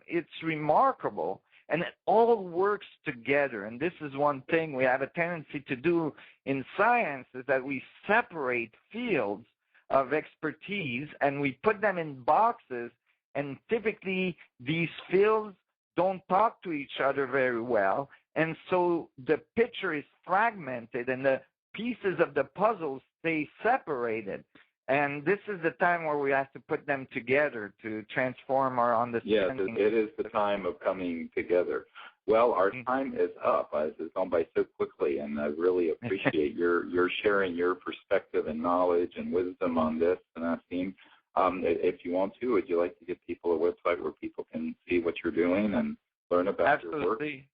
It's remarkable, and it all works together. And this is one thing we have a tendency to do in science, is that we separate fields of expertise and we put them in boxes, and typically these fields don't talk to each other very well, and so the picture is fragmented and the pieces of the puzzle stay separated. And this is the time where we have to put them together to transform our understanding. Yes, it is the time of coming together. Well, our time is up. It's gone by so quickly, and I really appreciate your sharing your perspective and knowledge and wisdom on this, Nassim. If you want to, would you like to give people a website where people can see what you're doing and learn about your work? Absolutely.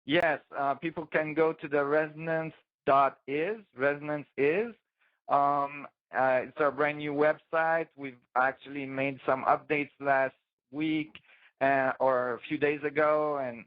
Yes, people can go to the resonance.is. Resonance is. It's our brand new website. We've actually made some updates last week or a few days ago, and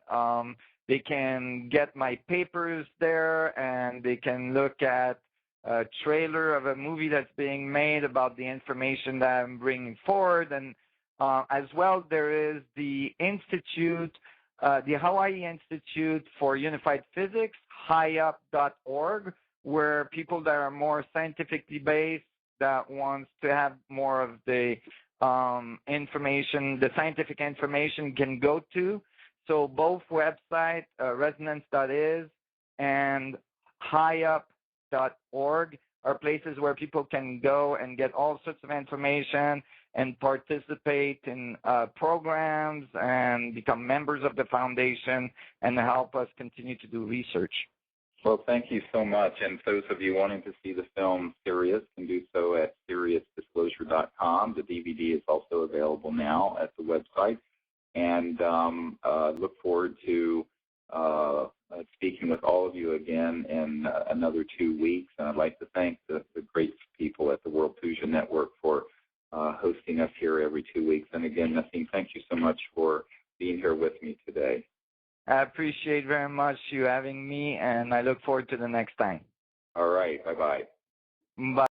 they can get my papers there, and they can look at a trailer of a movie that's being made about the information that I'm bringing forward. And as well, there is the Institute, the Hawaii Institute for Unified Physics, highup.org, where people that are more scientifically based, that wants to have more of the information, the scientific information, can go to. So both websites, resonance.is and highup.org, are places where people can go and get all sorts of information and participate in programs and become members of the foundation and help us continue to do research. Well, thank you so much. And those of you wanting to see the film Sirius can do so at SiriusDisclosure.com. The DVD is also available now at the website. And look forward to speaking with all of you again in another 2 weeks. And I'd like to thank the great people at the World Puja Network for hosting us here every 2 weeks. And again, Nassim, thank you so much for being here with me today. I appreciate very much you having me, and I look forward to the next time. All right. Bye-bye. Bye.